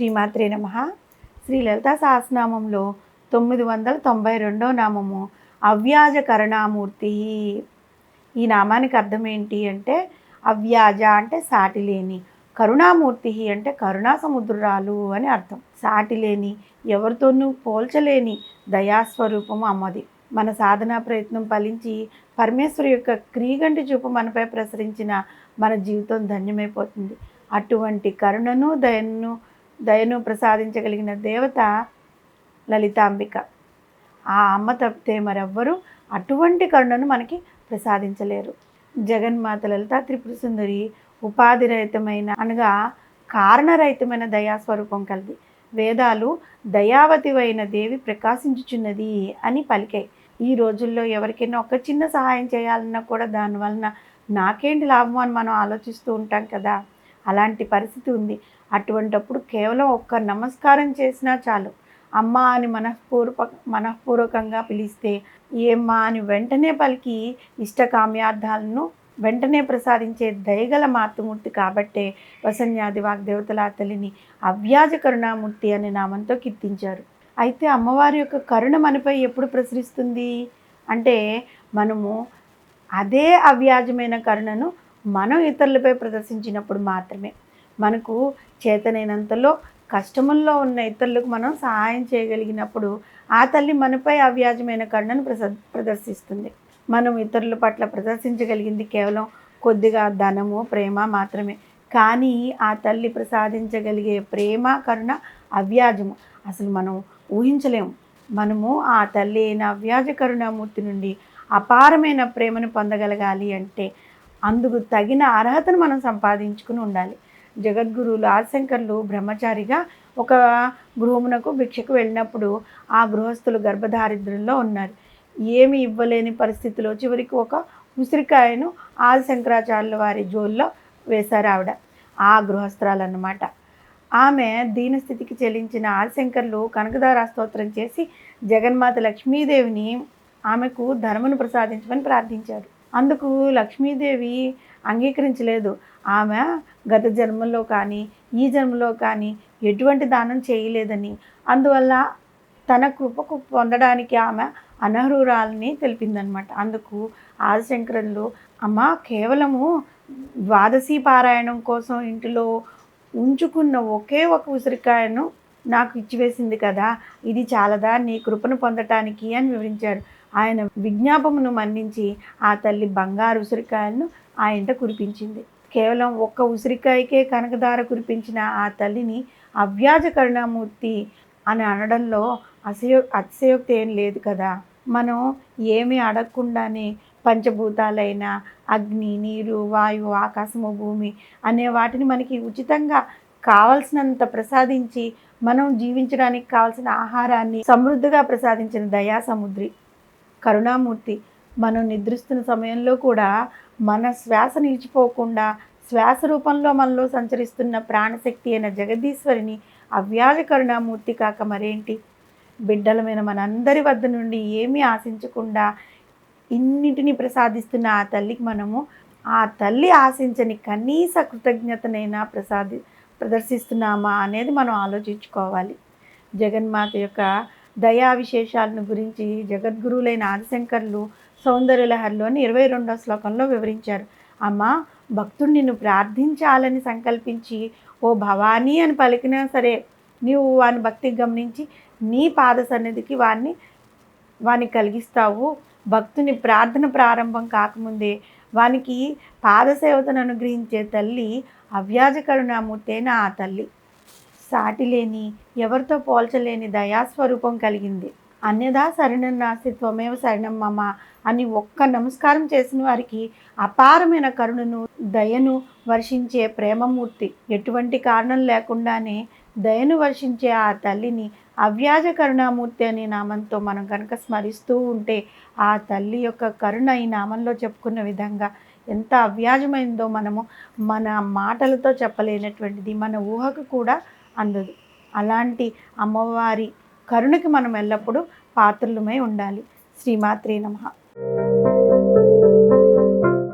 శ్రీమాత్రే నమః. శ్రీ లలితా సహస్రనామంలో 992వ నామము అవ్యాజ కరుణామూర్తి. ఈ నామానికి అర్థం ఏంటి అంటే, అవ్యాజ అంటే సాటి లేని, కరుణామూర్తి అంటే కరుణా సముద్రాలు అని అర్థం. సాటి లేని, ఎవరితోనూ పోల్చలేని దయాస్వరూపము అమ్మది. మన సాధనా ప్రయత్నం ఫలించి పరమేశ్వరు యొక్క క్రీగంటి చూపు మనపై ప్రసరించిన మన జీవితం ధన్యమైపోతుంది. అటువంటి కరుణను దయను ప్రసాదించగలిగిన దేవత లలితాంబిక. ఆ అమ్మ తప్పితే మరెవ్వరూ అటువంటి కరుణను మనకి ప్రసాదించలేరు. జగన్మాత లలితా త్రిపుర సుందరి ఉపాధిరహితమైన అనగా కారణరహితమైన దయాస్వరూపం కలది. వేదాలు దయావతివైన దేవి ప్రకాశించుచున్నది అని పలికాయి. ఈ రోజుల్లో ఎవరికైనా ఒక చిన్న సహాయం చేయాలన్నా కూడా దానివలన నాకేంటి లాభం అని మనం ఆలోచిస్తూ ఉంటాం కదా. అలాంటి పరిస్థితి ఉంది. అటువంటప్పుడు కేవలం ఒక్క నమస్కారం చేసినా చాలు. అమ్మ అని మనఃపూర్వకంగా పిలిస్తే ఏమ్మా అని వెంటనే పలికి ఇష్టకామ్యార్థాలను వెంటనే ప్రసాదించే దయగల మాతృమూర్తి కాబట్టే వసన్యాది వాగ్దేవతల తల్లిని అవ్యాజ కరుణామూర్తి అనే నామంతో కీర్తించారు. అయితే అమ్మవారి యొక్క కరుణ మనపై ఎప్పుడు ప్రసరిస్తుంది అంటే, మనము అదే అవ్యాజమైన కరుణను మనం ఇతరులపై ప్రదర్శించినప్పుడు మాత్రమే. మనకు చేతనైనంతలో కష్టముల్లో ఉన్న ఇతరులకు మనం సహాయం చేయగలిగినప్పుడు ఆ తల్లి మనపై అవ్యాజమైన కరుణను ప్రదర్శిస్తుంది. మనం ఇతరుల పట్ల ప్రదర్శించగలిగింది కేవలం కొద్దిగా ధనము, ప్రేమ మాత్రమే. కానీ ఆ తల్లి ప్రసాదించగలిగే ప్రేమ, కరుణ అవ్యాజము. అసలు మనం ఊహించలేము. మనము ఆ తల్లి అయిన అవ్యాజ కరుణామూర్తి నుండి అపారమైన ప్రేమను పొందగలగాలి అంటే అందుకు తగిన అర్హతను మనం సంపాదించుకుని ఉండాలి. జగద్గురువులు ఆదిశంకరులు బ్రహ్మచారిగా ఒక గృహమునకు భిక్షకు వెళ్ళినప్పుడు ఆ గృహస్థులు గర్భదారిద్ర్యంలో ఉన్నారు. ఏమి ఇవ్వలేని పరిస్థితిలో చివరికి ఒక ఉసిరికాయను ఆదిశంకరాచార్యుల వారి జోల్లో వేశారు ఆవిడ. ఆ గృహస్థురాలన్నమాట. ఆమె దీనస్థితికి చెల్లించిన ఆదిశంకర్లు కనకదార స్తోత్రం చేసి జగన్మాత లక్ష్మీదేవిని ఆమెకు ధర్మను ప్రసాదించమని ప్రార్థించారు. అందుకు లక్ష్మీదేవి అంగీకరించలేదు. ఆమె గత జన్మలో కానీ ఈ జన్మలో కానీ ఎటువంటి దానం చేయలేదని, అందువల్ల తన కృపకు పొందడానికి ఆమె అనర్హురాలని తెలిపిందనమాట. అందుకు ఆదిశంకరులు, అమ్మ కేవలము ద్వాదశి పారాయణం కోసం ఇంటిలో ఉంచుకున్న ఒకే ఒక ఉసిరికాయను నాకు ఇచ్చివేసింది కదా, ఇది చాలదా నీ కృపను పొందటానికి అని వివరించారు. ఆయన విజ్ఞాపమును మన్నించి ఆ తల్లి బంగారు ఉసిరికాయలను ఆ ఇంట కురిపించింది. కేవలం ఒక్క ఉసిరికాయకే కనకదార కురిపించిన ఆ తల్లిని అవ్యాజ కరుణామూర్తి అని అనడంలో అతిశయోక్తి ఏం లేదు కదా. మనం ఏమీ అడగకుండానే పంచభూతాలైన అగ్ని, నీరు, వాయువు, ఆకాశము, భూమి అనే వాటిని మనకి ఉచితంగా కావలసినంత ప్రసాదించి మనం జీవించడానికి కావలసిన ఆహారాన్ని సమృద్ధిగా ప్రసాదించిన దయా సముద్రి కరుణామూర్తి. మనం నిద్రిస్తున్న సమయంలో కూడా మన శ్వాస నిలిచిపోకుండా శ్వాస రూపంలో మనలో సంచరిస్తున్న ప్రాణశక్తి అయిన జగదీశ్వరిని అవ్యాజ కరుణామూర్తి కాక మరేంటి. బిడ్డలమైన మనందరి వద్ద నుండి ఏమీ ఆశించకుండా ఇన్నిటిని ప్రసాదిస్తున్న ఆ తల్లికి మనము ఆ తల్లి ఆశించని కనీస కృతజ్ఞతనైనా ప్రదర్శిస్తున్నామా అనేది మనం ఆలోచించుకోవాలి. జగన్మాత యొక్క దయా విశేషాలను గురించి జగద్గురువులైన ఆదిశంకర్లు సౌందర్యలహరిలోని 22వ శ్లోకంలో వివరించారు. అమ్మ, భక్తుడు నిన్ను ప్రార్థించాలని సంకల్పించి ఓ భవానీ అని పలికినా సరే నీవు వాని భక్తికి గమనించి నీ పాద సన్నిధికి వాన్ని కలిగిస్తావు. భక్తుని ప్రార్థన ప్రారంభం కాకముందే వానికి పాదసేవతను అనుగ్రహించే తల్లి అవ్యాజ కరుణామూర్తి అయిన ఆ తల్లి. సాటి లేని, ఎవరితో పోల్చలేని దయాస్వరూపం కలిగింది. అన్యదా శరణం నాస్తి త్వమేవ శరణం మమ అని ఒక్క నమస్కారం చేసిన వారికి అపారమైన కరుణను, దయను వర్షించే ప్రేమమూర్తి. ఎటువంటి కారణం లేకుండానే దయను వర్షించే ఆ తల్లిని అవ్యాజ కరుణామూర్తి అనే నామంతో మనం కనుక స్మరిస్తూ ఉంటే ఆ తల్లి యొక్క కరుణ ఈ నామంలో చెప్పుకున్న విధంగా ఎంత అవ్యాజమైందో మనము మన మాటలతో చెప్పలేనటువంటిది, మన ఊహకు కూడా అందదు. అలాంటి అమ్మవారి కరుణకి మనం ఎల్లప్పుడూ పాత్రులమై ఉండాలి. శ్రీమాత్రే నమః.